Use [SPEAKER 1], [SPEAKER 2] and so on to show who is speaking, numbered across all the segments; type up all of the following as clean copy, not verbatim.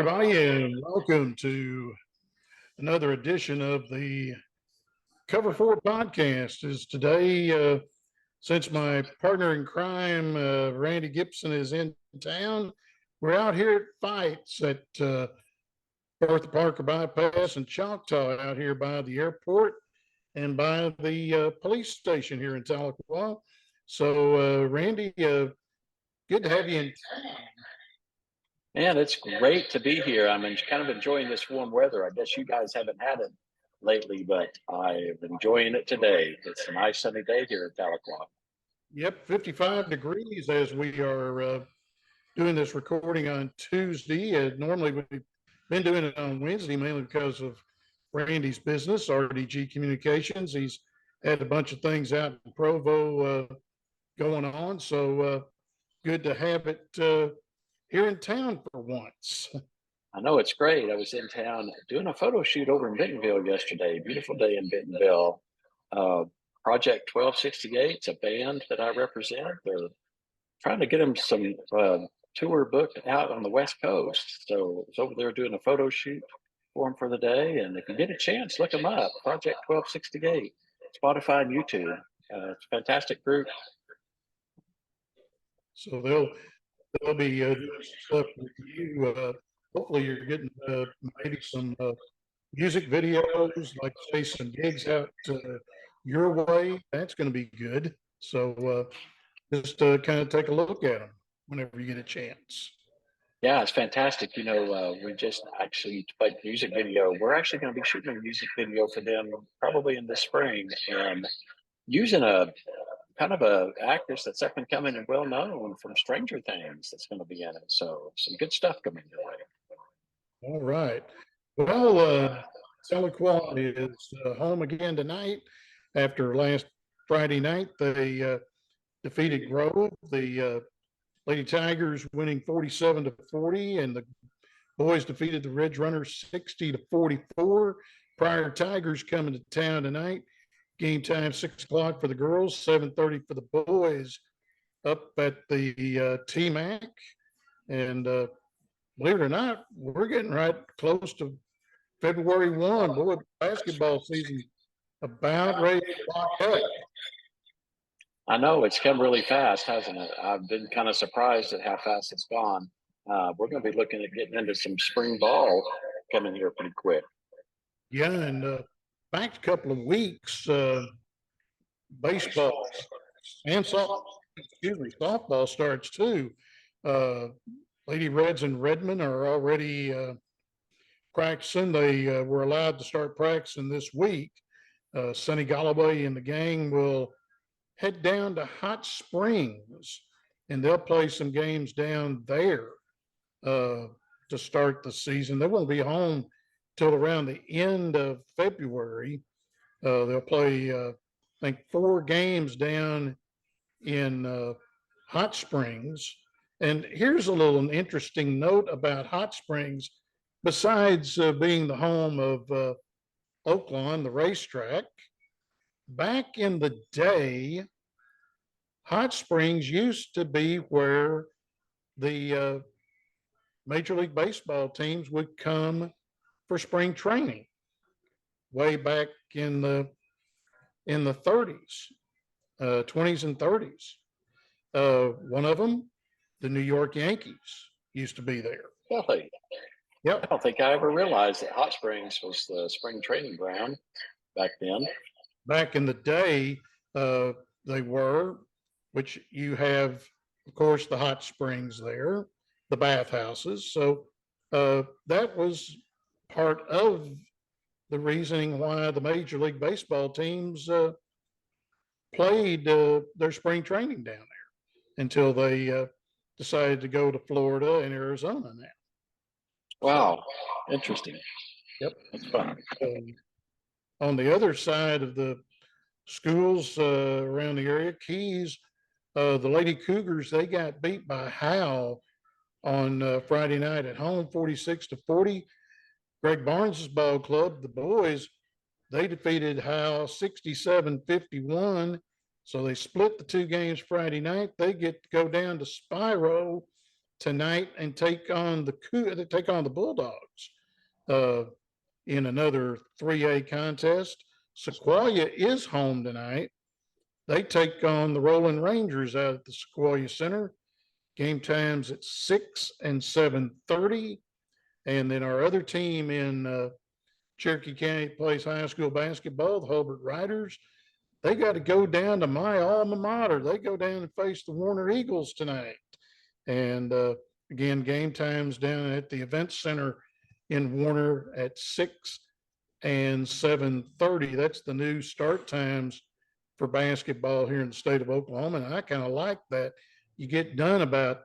[SPEAKER 1] everybody, and welcome to another edition of the Cover 4 podcast. Is today, since my partner in crime, Randy Gibson, is in town, we're out here at fights at Bertha Parker Bypass and Choctaw, out here by the airport and by the police station here in Tahlequah. So, Randy, good to have you in town.
[SPEAKER 2] Man, it's great to be here. I'm kind of enjoying this warm weather. I guess you guys haven't had it lately, but I'm enjoying it today. It's a nice sunny day here in Tahlequah.
[SPEAKER 1] Yep, 55 degrees as we are doing this recording on Tuesday. Normally we've been doing it on Wednesday, mainly because of Randy's business, RDG Communications. He's had a bunch of things out in Provo going on. So good to have it here in town for once.
[SPEAKER 2] I know it's great. I was in town doing a photo shoot over in Bentonville yesterday. Beautiful day in Bentonville. Project 1268, it's a band that I represent. They're trying to get them some tour booked out on the West Coast. So I was over there doing a photo shoot for them for the day. And if you get a chance, look them up. Project 1268, Spotify and YouTube. It's a fantastic group.
[SPEAKER 1] So they'll be doing stuff with you. Hopefully you're getting maybe some music videos, like say some gigs out your way. That's going to be good. So just kind of take a look at them whenever you get a chance.
[SPEAKER 2] Yeah, it's fantastic. We just actually played a music video. We're actually going to be shooting a music video for them probably in the spring, and using a kind of a actress that's up and coming and well known from Stranger Things that's going to be in it. So some good stuff coming your way.
[SPEAKER 1] All right. Well, Tahlequah is home again tonight. After last Friday night, they defeated Grove. The Lady Tigers winning 47-40, and the boys defeated the Ridge Runners 60-44. Prior Tigers coming to town tonight. Game time 6 o'clock for the girls, 7:30 for the boys, up at the T-Mac. And believe it or not, we're getting right close to February 1. Boy, basketball season about ready to lock up.
[SPEAKER 2] I know it's come really fast, hasn't it? I've been kind of surprised at how fast it's gone. We're going to be looking at getting into some spring ball coming here pretty quick.
[SPEAKER 1] Yeah, and back a couple of weeks, baseball and softball starts too. Lady Reds in Redmond are already practicing. They were allowed to start practicing this week. Sonny Galloway and the gang will head down to Hot Springs, and they'll play some games down there to start the season. They won't be home till around the end of February. They'll play, I think, 4 games down in Hot Springs. And here's a little interesting note about Hot Springs. Besides being the home of Oaklawn, the racetrack, back in the day, Hot Springs used to be where the Major League Baseball teams would come for spring training way back in the 30s, 20s and 30s. One of them, the New York Yankees, used to be there.
[SPEAKER 2] Really?
[SPEAKER 1] Yep.
[SPEAKER 2] I don't think I ever realized that Hot Springs was the spring training ground back then.
[SPEAKER 1] Back in the day, they were, which you have, of course, the hot springs there, the bathhouses. So that was part of the reasoning why the Major League Baseball teams played their spring training down there until they decided to go to Florida and Arizona now.
[SPEAKER 2] Wow, interesting.
[SPEAKER 1] Yep.
[SPEAKER 2] That's fun.
[SPEAKER 1] On the other side of the schools around the area, Keys, the Lady Cougars, they got beat by Howe on Friday night at home, 46-40. Greg Barnes's ball club, the boys, they defeated Howe 67-51. So they split the 2 games Friday night. They get to go down to Spiro tonight and take on the Bulldogs in another 3A contest. Sequoia is home tonight. They take on the Rolling Rangers out at the Sequoia Center. Game times at 6 and 7:30. And then our other team in Cherokee County plays high school basketball, the Hobart Riders. They got to go down to my alma mater. They go down and face the Warner Eagles tonight. And again, game times down at the Event Center in Warner at 6 and 7:30. That's the new start times for basketball here in the state of Oklahoma. And I kind of like that. You get done about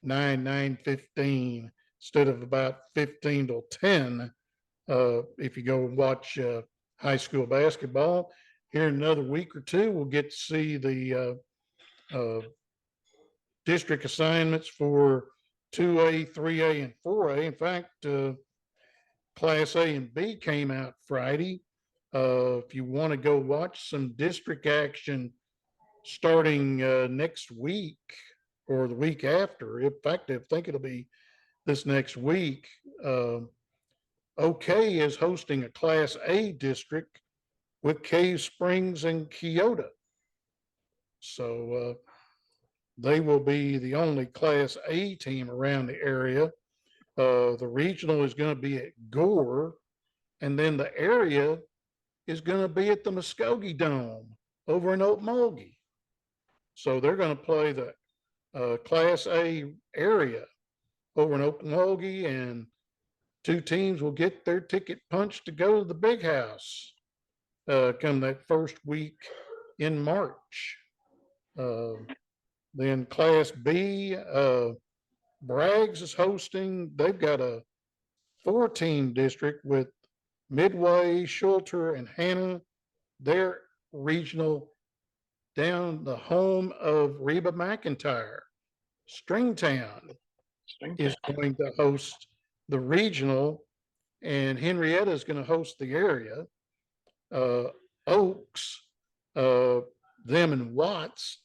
[SPEAKER 1] 9:15 instead of about 15 till 10 if you go watch high school basketball. Here in another week or two, we'll get to see the district assignments for 2A, 3A, and 4A. In fact, Class A and B came out Friday. If you want to go watch some district action starting next week or the week after, in fact, I think it'll be this next week, OK is hosting a Class A district with Cave Springs and Kyoto. So they will be the only Class A team around the area. The regional is going to be at Gore, and then the area is going to be at the Muskogee Dome over in Okmulgee. So they're going to play the Class A area over in Okmulgee, and two teams will get their ticket punched to go to the big house come that first week in March. Then Class B, Braggs is hosting. They've got a 4-team district with Midway, Schulter, and Hannah. Their regional down the home of Reba McIntyre. Stringtown is going to host the regional, and Henrietta is going to host the area. Oaks, them and Watts,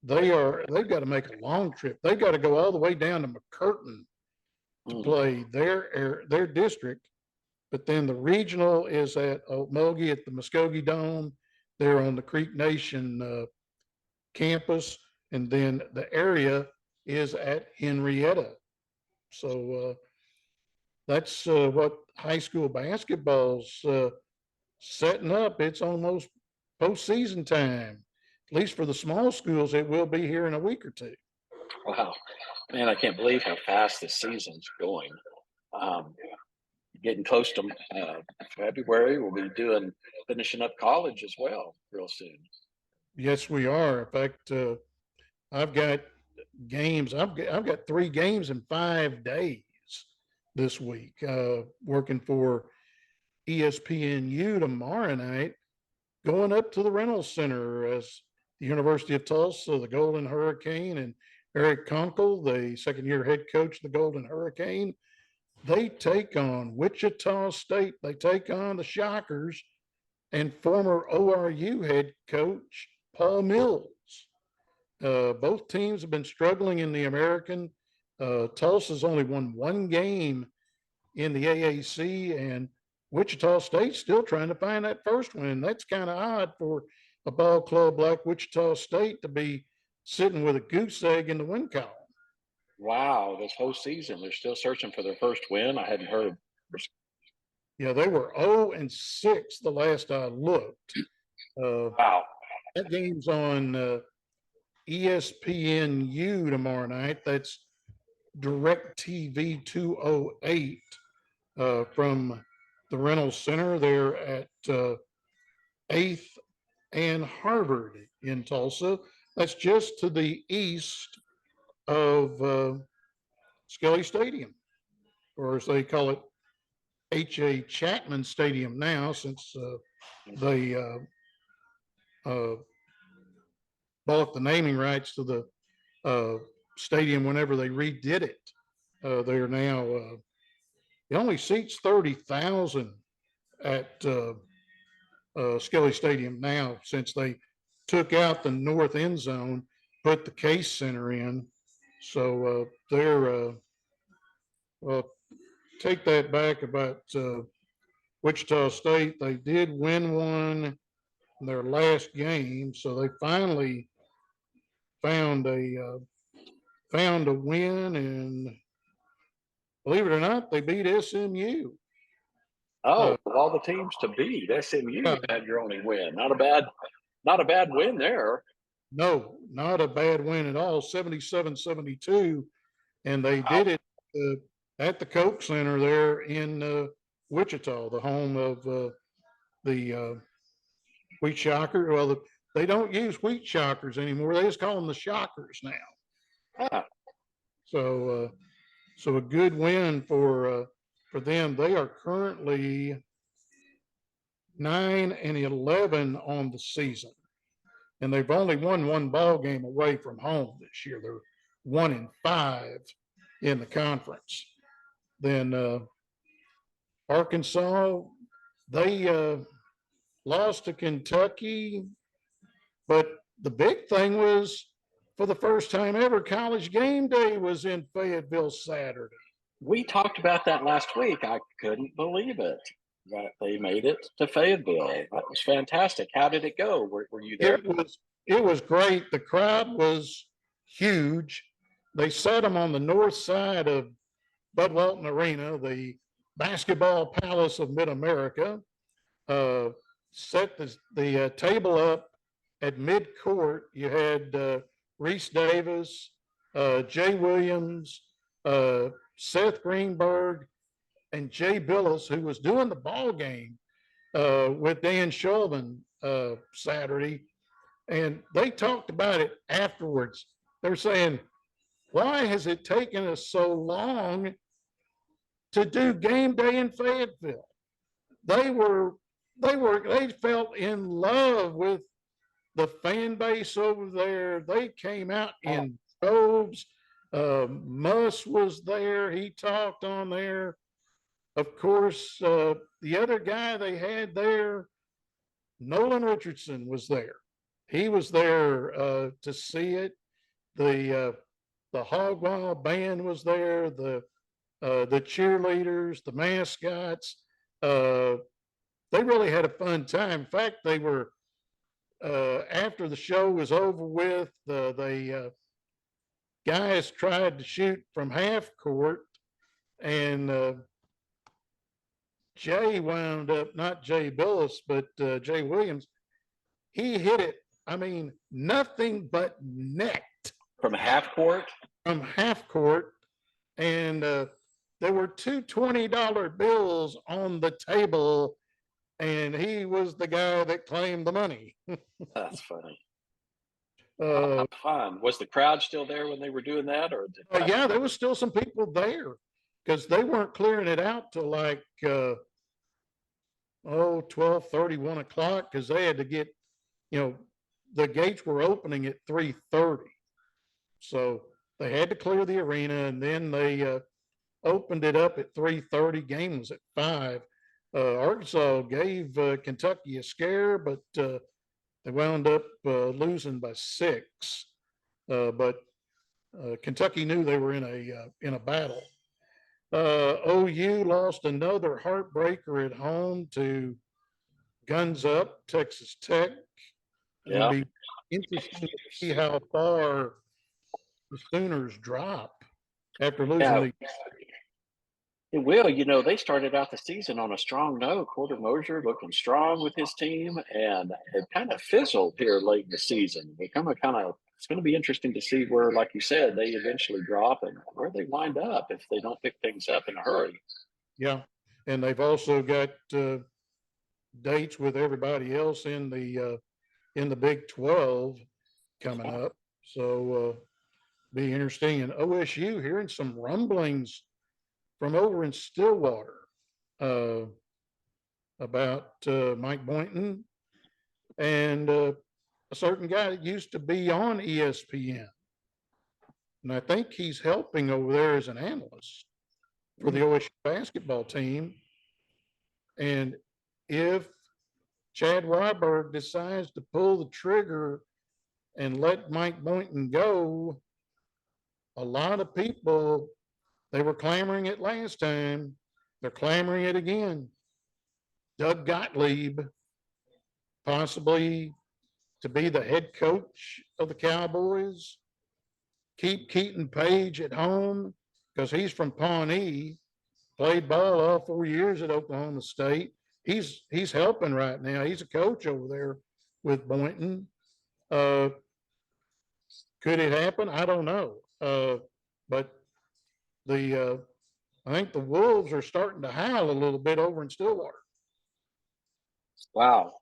[SPEAKER 1] they've got to make a long trip. They've got to go all the way down to McCurtain to play their district. But then the regional is at Okmulgee at the Muskogee Dome. They're on the Creek Nation campus, and then the area is at Henrietta. So that's what high school basketball's setting up. It's almost postseason time. At least for the small schools, it will be here in a week or two.
[SPEAKER 2] Wow, man, I can't believe how fast the season's going. Getting close to February, we'll be finishing up college as well real soon.
[SPEAKER 1] Yes, we are. In fact, I've got games. I've got 3 games in 5 days this week. Working for ESPNU tomorrow night, going up to the Reynolds Center as the University of Tulsa, the Golden Hurricane, and Eric Conkle, the second-year head coach of the Golden Hurricane, they take on Wichita State. They take on the Shockers and former ORU head coach Paul Mills. Both teams have been struggling in the American. Tulsa's only won 1 game in the AAC, and Wichita State's still trying to find that first win. That's kind of odd for a ball club like Wichita State to be sitting with a goose egg in the win column.
[SPEAKER 2] Wow, this whole season they're still searching for their first win. I hadn't heard.
[SPEAKER 1] Yeah, they were 0-6 the last I looked.
[SPEAKER 2] Wow.
[SPEAKER 1] That game's on ESPNU tomorrow night. That's DirecTV 208 from the Reynolds Center. They're at 8th and Harvard in Tulsa. That's just to the east of Skelly Stadium, or as they call it, H.A. Chapman Stadium now, since they bought the naming rights to the stadium whenever they redid it. They are now, it only seats 30,000 at Skelly Stadium now, since they took out the north end zone, put the Case Center in. So they're well, take that back about Wichita State. They did win one in their last game, so they finally found a win, and believe it or not, they beat SMU.
[SPEAKER 2] Oh, of all the teams to beat, SMU
[SPEAKER 1] Yeah,
[SPEAKER 2] had your only win. Not a bad win there.
[SPEAKER 1] no, not a bad win at all, 77-72, and they
[SPEAKER 2] Wow.
[SPEAKER 1] did it at the Koch Center there in Wichita, the home of the Wheat Shocker. Well, they don't use Wheat Shockers anymore. They just call them the Shockers now.
[SPEAKER 2] Huh.
[SPEAKER 1] So, so a good win for them. They are currently 9-11 on the season, and they've only won one ball game away from home this year. They're 1-5 in the conference. Then Arkansas, they lost to Kentucky, but the big thing was for the first time ever, College Game Day was in Fayetteville Saturday.
[SPEAKER 2] We talked about that last week. I couldn't believe it that they made it to Fayetteville. That was fantastic. How did it go? Were you there?
[SPEAKER 1] It was great. The crowd was huge. They set them on the north side of Bud Walton Arena, the basketball palace of Mid America. Set the table up at mid court. You had Reese Davis, Jay Williams, Seth Greenberg, and Jay Billis, who was doing the ball game with Dan Shulman Saturday. And they talked about it afterwards. They're saying, why has it taken us so long to do game day in Fayetteville? They they felt in love with the fan base over there. They came out in droves. Muss was there. He talked on there. Of course, the other guy they had there, Nolan Richardson, was there. He was there to see it. The Hog Wild band was there. The cheerleaders, the mascots. They really had a fun time. In fact, they were after the show was over with. The guys tried to shoot from half court, and Jay wound up, not Jay Billis, but Jay Williams. He hit it. I mean, nothing but net
[SPEAKER 2] From half court?
[SPEAKER 1] from half court, and there were two $20 bills on the table, and he was the guy that claimed the money.
[SPEAKER 2] That's funny.
[SPEAKER 1] Uh,
[SPEAKER 2] Fun. Was the crowd still there when they were doing that, or did
[SPEAKER 1] yeah, there was still some people there because they weren't clearing it out till like 12:30, 1 o'clock, because they had to get, the gates were opening at 3:30. So they had to clear the arena, and then they opened it up at 3:30. Game was at 5. Arkansas gave Kentucky a scare, but they wound up losing by 6. But Kentucky knew they were in a battle. OU lost another heartbreaker at home to Guns Up, Texas Tech. It'll
[SPEAKER 2] yeah?
[SPEAKER 1] be interesting to see how far the Sooners drop after losing
[SPEAKER 2] Yeah,
[SPEAKER 1] the.
[SPEAKER 2] it will. They started out the season on a strong note. Porter Mosier looking strong with his team, and it kind of fizzled here late in the season. It's going to be interesting to see where, like you said, they eventually drop and where they wind up if they don't pick things up in a hurry.
[SPEAKER 1] Yeah, and they've also got dates with everybody else in the Big 12 coming up. So be interesting. And OSU hearing some rumblings from over in Stillwater uh, about Mike Boynton and a certain guy that used to be on ESPN. And I think he's helping over there as an analyst for the OSU basketball team. And if Chad Weiberg decides to pull the trigger and let Mike Boynton go, a lot of people, they were clamoring it last time. They're clamoring it again. Doug Gottlieb, possibly to be the head coach of the Cowboys. Keep Keaton Page at home because he's from Pawnee, played ball all 4 years at Oklahoma State. He's helping right now. He's a coach over there with Boynton. Uh, could it happen? I don't know. But the I think the Wolves are starting to howl a little bit over in Stillwater.
[SPEAKER 2] Wow.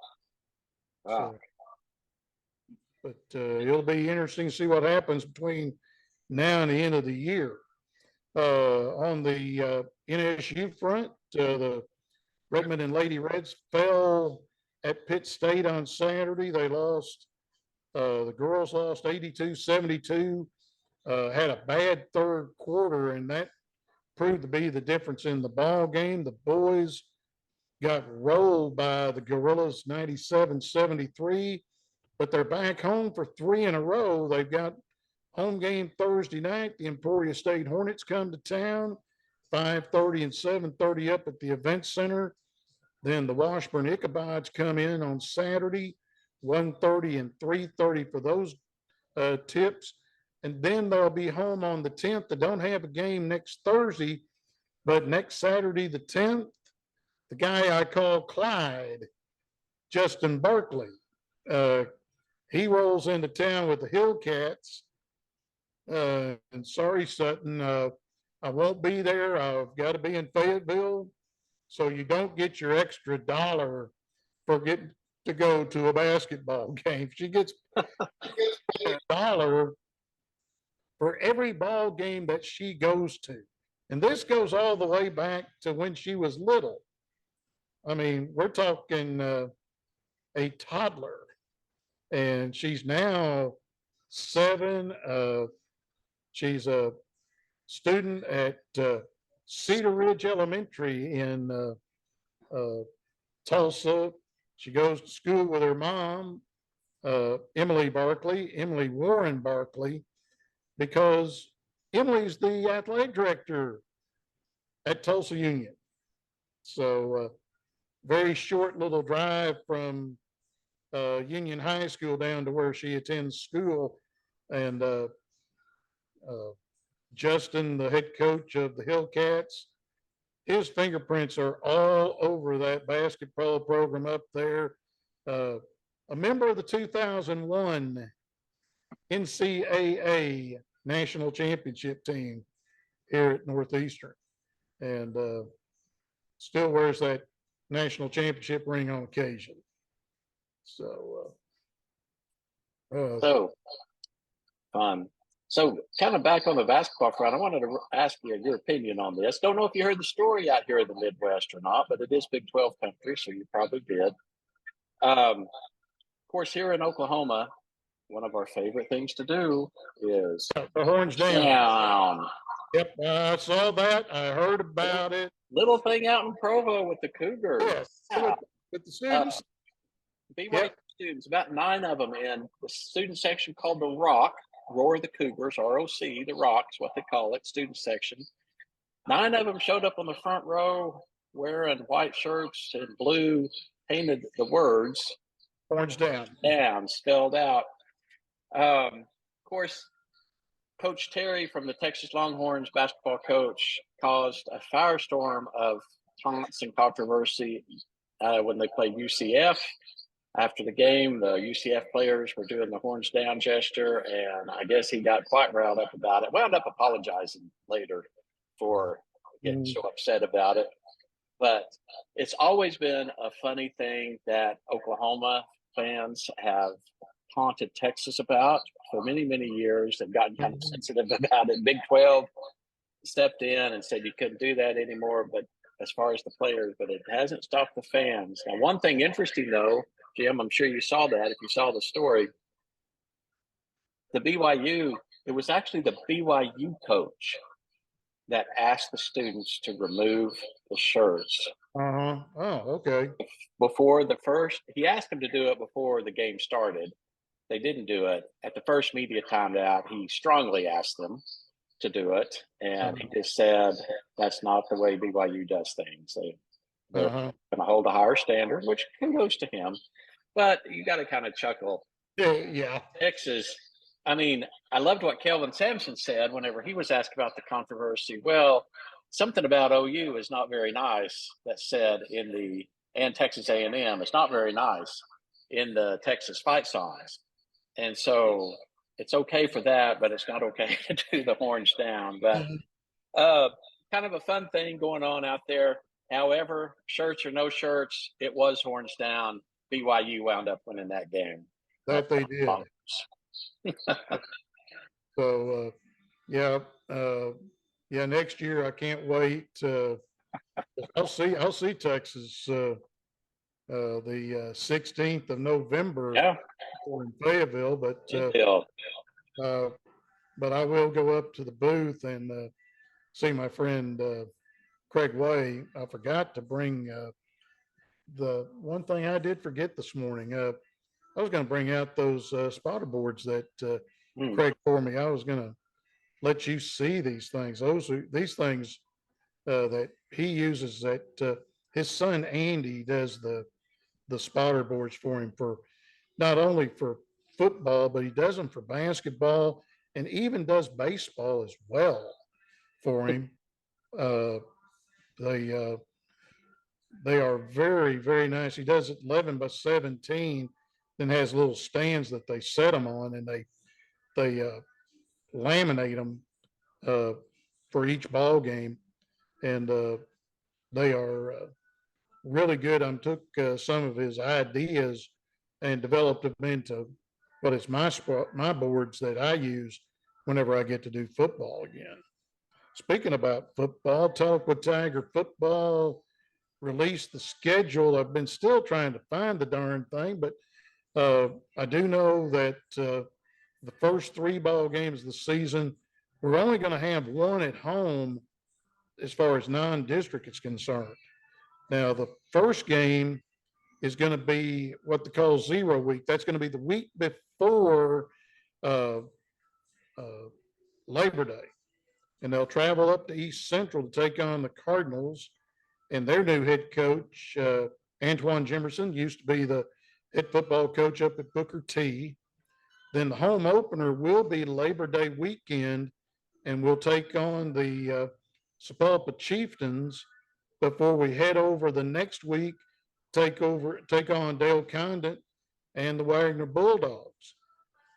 [SPEAKER 2] Wow.
[SPEAKER 1] So, but it'll be interesting to see what happens between now and the end of the year. On the NSU front, the Redmond and Lady Reds fell at Pitt State on Saturday. They lost, the girls lost 82-72, had a bad third quarter, and that proved to be the difference in the ball game. The boys got rolled by the Gorillas 97-73, but they're back home for 3 in a row. They've got home game Thursday night. The Emporia State Hornets come to town, 5:30 and 7:30 up at the Event Center. Then the Washburn Ichabods come in on Saturday, 1:30 and 3:30 for those tips. And then they'll be home on the 10th. They don't have a game next Thursday, but next Saturday, the 10th, the guy I call Clyde, Justin Berkeley, he rolls into town with the Hillcats. And sorry, Sutton, I won't be there. I've got to be in Fayetteville. So you don't get your extra dollar for getting to go to a basketball game. She gets $1 for every ball game that she goes to. And this goes all the way back to when she was little. I mean, we're talking a toddler, and she's now 7. She's a student at Cedar Ridge Elementary in Tulsa. She goes to school with her mom, Emily Warren Barkley, because Emily's the athletic director at Tulsa Union. So very short little drive from Union High School down to where she attends school. And Justin, the head coach of the Hillcats, his fingerprints are all over that basketball program up there. A member of the 2001 NCAA national championship team here at Northeastern, and still wears that national championship ring on occasion. So,
[SPEAKER 2] so kind of back on the basketball front, I wanted to ask you your opinion on this. Don't know if you heard the story out here in the Midwest or not, but it is Big 12 country, so you probably did. Of course, here in Oklahoma, one of our favorite things to do is
[SPEAKER 1] the horns down. Yep, I saw that. I heard about it.
[SPEAKER 2] Little thing out in Provo with the Cougars.
[SPEAKER 1] Yes, with the students.
[SPEAKER 2] BYU students, about 9 of them in the student section called the Rock. Roar the Cougars, R-O-C, the Rock's what they call it, student section. 9 of them showed up on the front row wearing white shirts and blue, painted the words
[SPEAKER 1] horns down,
[SPEAKER 2] spelled out. Of course, Coach Terry from the Texas Longhorns basketball coach caused a firestorm of taunts and controversy when they played UCF. After the game, the UCF players were doing the horns down gesture, and I guess he got quite riled up about it. Wound up apologizing later for getting so upset about it. But it's always been a funny thing that Oklahoma fans have taunted Texas about for many, many years. They've gotten kind of sensitive about it. Big 12 stepped in and said you couldn't do that anymore, but as far as the players, but it hasn't stopped the fans. Now, one thing interesting, though, Jim, I'm sure you saw that if you saw the story. The BYU, it was actually the BYU coach that asked the students to remove the shirts.
[SPEAKER 1] Oh, okay.
[SPEAKER 2] Before he asked them to do it before the game started. They didn't do it. At the first media timeout, he strongly asked them. to do it, and he just said that's not the way BYU does things. They're
[SPEAKER 1] Uh-huh.
[SPEAKER 2] going to hold a higher standard, which kudos to him. But you got to kind of chuckle.
[SPEAKER 1] Yeah, yeah.
[SPEAKER 2] Texas, I mean, I loved what Kelvin Sampson said whenever he was asked about the controversy. Well, something about OU is not very nice. That said in the and Texas A&M is not very nice in the Texas fight songs, and so it's okay for that, but it's not okay to do the horns down. But
[SPEAKER 1] Mhm.
[SPEAKER 2] uh, kind of a fun thing going on out there. However, shirts or no shirts, it was horns down. BYU wound up winning that game.
[SPEAKER 1] That they did.
[SPEAKER 2] Bonkers.
[SPEAKER 1] So, yeah, uh, yeah, next year I can't wait. I'll see Texas, the 16th of November
[SPEAKER 2] Yeah,
[SPEAKER 1] in Fayetteville,
[SPEAKER 2] good deal.
[SPEAKER 1] uh, but I will go up to the booth and, see my friend, Craig Way. I forgot to bring, the one thing I did forget this morning. I was going to bring out those, spotter boards that,
[SPEAKER 2] Hmm.
[SPEAKER 1] Craig for me. I was going to let you see these things. These things, that he uses that, his son Andy does the spotter boards for him, for not only for football, but he does them for basketball and even does baseball as well for him. Uh, they, they are very, very nice. He does it 11 by 17, then has little stands that they set them on, and they, laminate them, uh, for each ball game. And, they are, really good. I took, some of his ideas and developed them into what is my boards that I use whenever I get to do football again. Speaking about football, Tahlequah Tiger football released the schedule. I've been still trying to find the darn thing, but, I do know that, the first three ball games of the season, we're only going to have one at home as far as non-district is concerned. Now, the first game is going to be what they call 0 week. That's going to be the week before, uh, uh, Labor Day. And they'll travel up to East Central to take on the Cardinals. And their new head coach, Antoine Jimerson, used to be the head football coach up at Booker T. Then the home opener will be Labor Day weekend, and we'll take on the, Sapulpa Chieftains before we head over the next week, take on Dale Condit and the Wagner Bulldogs.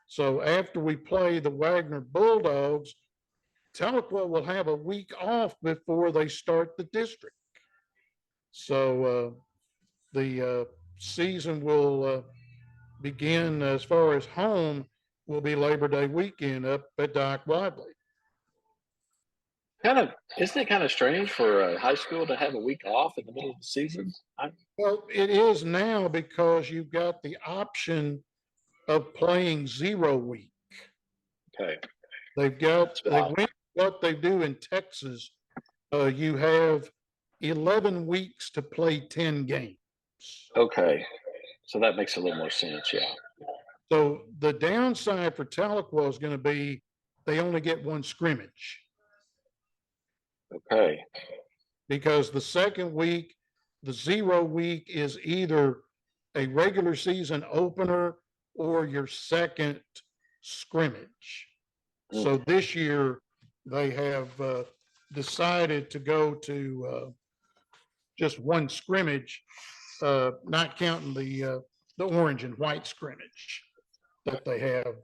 [SPEAKER 1] So after we play the Wagner Bulldogs, Tahlequah will have a week off before they start the district. So, the, season will, begin as far as home will be Labor Day weekend up at Doc Wadley.
[SPEAKER 2] Kind of, isn't it kind of strange for a high school to have a week off in the middle of the season?
[SPEAKER 1] Well, it is now because you've got the option of playing 0 week.
[SPEAKER 2] Okay.
[SPEAKER 1] They went what they do in Texas. You have 11 weeks to play 10 games.
[SPEAKER 2] Okay. So that makes a little more sense. Yeah.
[SPEAKER 1] So the downside for Tahlequah is going to be they only get one scrimmage,
[SPEAKER 2] Okay.
[SPEAKER 1] because the second week, the 0 week, is either a regular season opener or your second scrimmage. So this year they have, decided to go to, just one scrimmage, not counting the orange and white scrimmage that they have,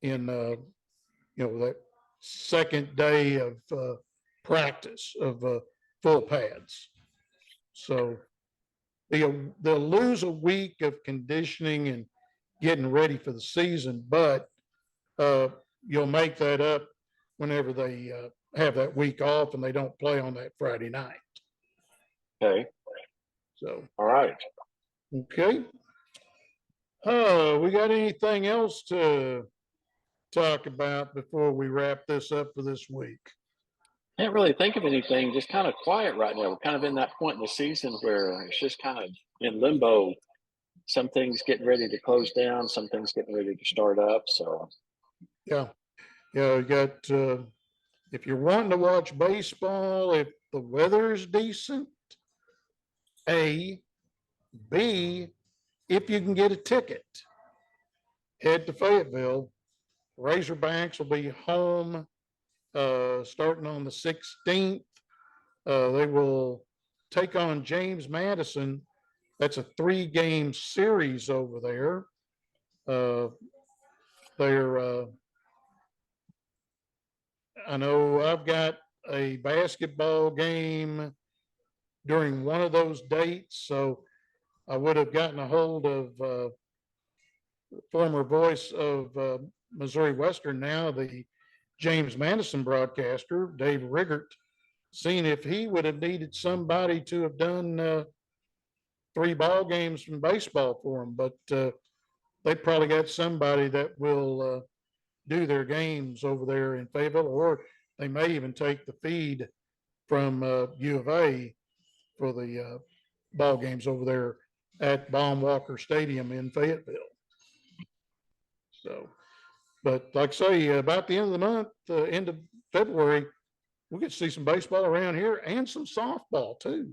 [SPEAKER 1] in, that second day of, practice of, full pads. So they'll lose a week of conditioning and getting ready for the season, but, you'll make that up whenever they, have that week off and they don't play on that Friday night.
[SPEAKER 2] Okay.
[SPEAKER 1] So,
[SPEAKER 2] All right.
[SPEAKER 1] okay. We got anything else to talk about before we wrap this up for this week?
[SPEAKER 2] Can't really think of anything. Just kind of quiet right now. We're kind of in that point in the season where it's just kind of in limbo. Some things getting ready to close down, some things getting ready to start up. So
[SPEAKER 1] Yeah. You got, if you're wanting to watch baseball, if the weather's decent, A, B, if you can get a ticket, head to Fayetteville. Razorbacks will be home starting on the 16th. They will take on James Madison. That's a 3-game series over there. They're I know I've got a basketball game during one of those dates, so I would have gotten a hold of former voice of Missouri Western, now the James Madison broadcaster, Dave Riggert, seeing if he would have needed somebody to have done 3 ball games from baseball for him, but they probably got somebody that will do their games over there in Fayetteville, or they may even take the feed from U of A for the ball games over there at Baum-Walker Stadium in Fayetteville. So, but like I say, about the end of the month, end of February, we get to see some baseball around here and some softball too.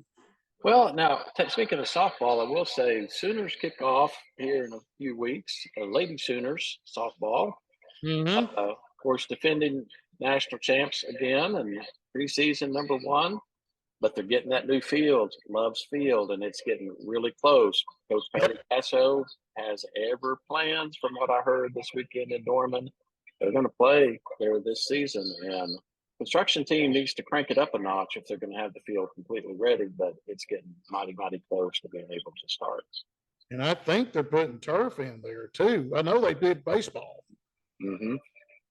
[SPEAKER 2] Well, now speaking of softball, I will say Sooners kick off here in a few weeks. Lady Sooners softball, of course, defending national champs again and preseason #1. But they're getting that new field, Love's Field, and it's getting really close. Coach Patty Casso has ever plans, from what I heard this weekend in Norman. They're going to play there this season, and construction team needs to crank it up a notch if they're going to have the field completely ready. But it's getting mighty, mighty close to being able to start.
[SPEAKER 1] And I think they're putting turf in there too. I know they did baseball.
[SPEAKER 2] Mm-hmm.
[SPEAKER 1] In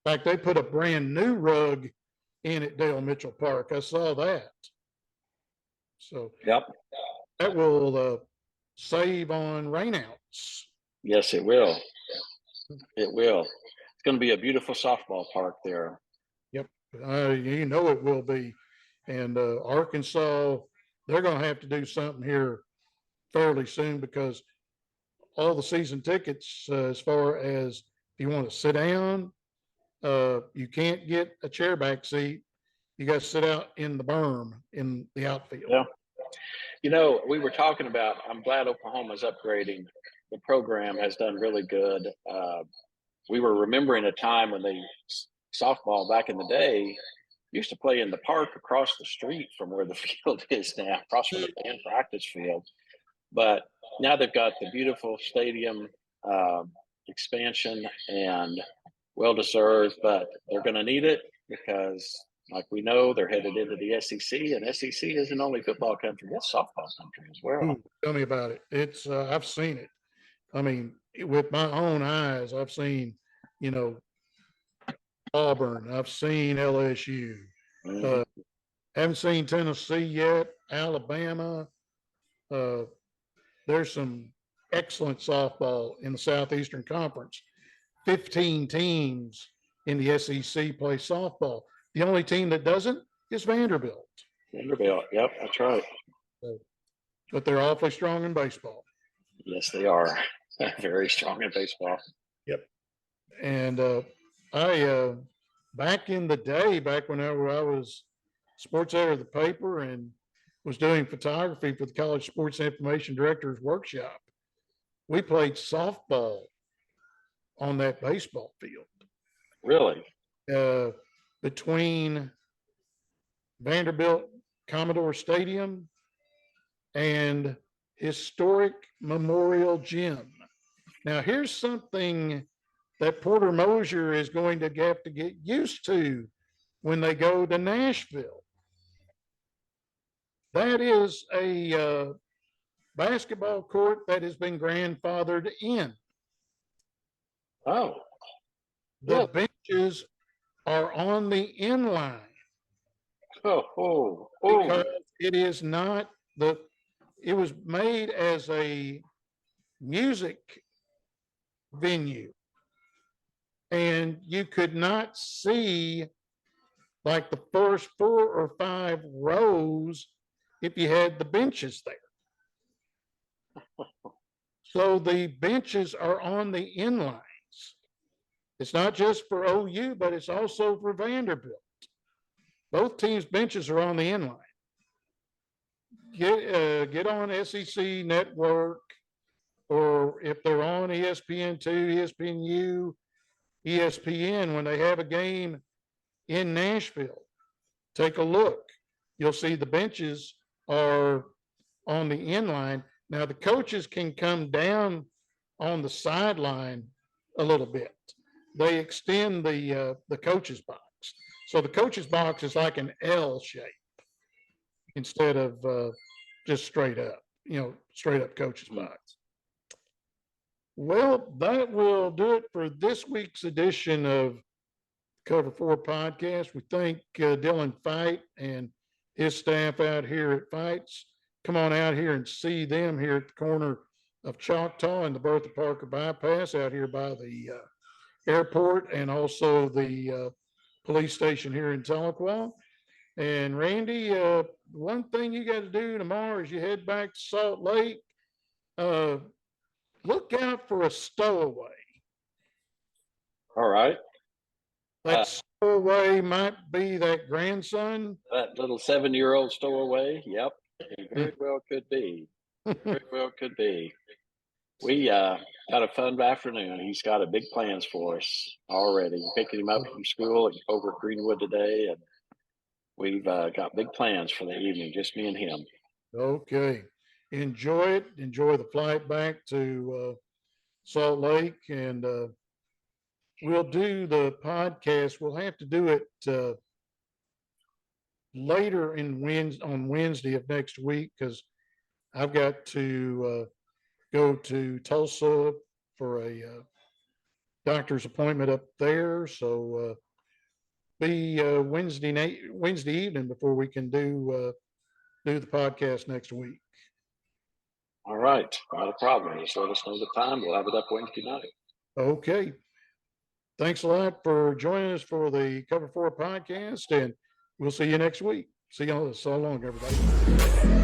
[SPEAKER 1] fact, they put a brand new rug in at Dale Mitchell Park. I saw that. So
[SPEAKER 2] yep,
[SPEAKER 1] that will save on rainouts.
[SPEAKER 2] Yes, it will. It will. It's going to be a beautiful softball park there.
[SPEAKER 1] Yep, you know it will be. And Arkansas, they're going to have to do something here fairly soon, because all the season tickets, as far as if you want to sit down, you can't get a chairback seat. You got to sit out in the berm in the outfield.
[SPEAKER 2] Yeah. You know, we were talking about, I'm glad Oklahoma's upgrading. The program has done really good. We were remembering a time when softball back in the day used to play in the park across the street from where the field is now, across from the band practice field. But now they've got the beautiful stadium expansion, and well-deserved, but they're going to need it because, like we know, they're headed into the SEC, and SEC isn't only football country, it's softball country as well.
[SPEAKER 1] Ooh, tell me about it. It's I've seen it. I mean, with my own eyes, I've seen, you know, Auburn. I've seen LSU.
[SPEAKER 2] Mm-hmm.
[SPEAKER 1] Haven't seen Tennessee yet. Alabama. There's some excellent softball in the Southeastern Conference. 15 teams in the SEC play softball. The only team that doesn't is Vanderbilt.
[SPEAKER 2] Vanderbilt, yep, that's right.
[SPEAKER 1] So, but they're awfully strong in baseball.
[SPEAKER 2] Yes, they are. Very strong in baseball.
[SPEAKER 1] Yep. And I, back in the day, back whenever I was sports editor of the paper and was doing photography for the College Sports Information Directors Workshop, we played softball on that baseball field.
[SPEAKER 2] Really?
[SPEAKER 1] Between Vanderbilt Commodore Stadium and historic Memorial Gym. Now, here's something that Porter Moser is going to have to get used to when they go to Nashville. That is a basketball court that has been grandfathered in.
[SPEAKER 2] Oh.
[SPEAKER 1] The benches are on the inline. Because it is not it was made as a music venue, and you could not see like the first 4 or 5 rows if you had the benches there. So the benches are on the inlines. It's not just for OU, but it's also for Vanderbilt. Both teams' benches are on the inline. Get on SEC Network, or if they're on ESPN2, ESPNU, ESPN, when they have a game in Nashville, take a look. You'll see the benches are on the inline. Now the coaches can come down on the sideline a little bit. They extend the coaches box. So the coaches box is like an L shape instead of just straight up, straight up coaches box. Well, that will do it for this week's edition of Cover 4 podcast. We thank Dylan Fight and his staff out here at Fights. Come on out here and see them here at the corner of Choctaw and the Bertha Parker bypass out here by the airport, and also the police station here in Tahlequah. And Randy, one thing you got to do tomorrow as you head back to Salt Lake, look out for a stowaway.
[SPEAKER 2] All right.
[SPEAKER 1] That stowaway might be that grandson.
[SPEAKER 2] That little 7-year-old stowaway. Yep. It very well could be. Very well could be. We got a fun afternoon. He's got a big plans for us already. Picking him up from school over at Greenwood today, and we've got big plans for the evening, just me and him.
[SPEAKER 1] Okay. Enjoy it. Enjoy the flight back to Salt Lake, and we'll do the podcast. We'll have to do it later on Wednesday of next week, because I've got to go to Tulsa for a doctor's appointment up there. So be Wednesday evening before we can do the podcast next week.
[SPEAKER 2] All right, not a problem. Just let us know the time. We'll have it up Wednesday night.
[SPEAKER 1] Okay. Thanks a lot for joining us for the Cover 4 podcast, and we'll see you next week. See you all. So long, everybody.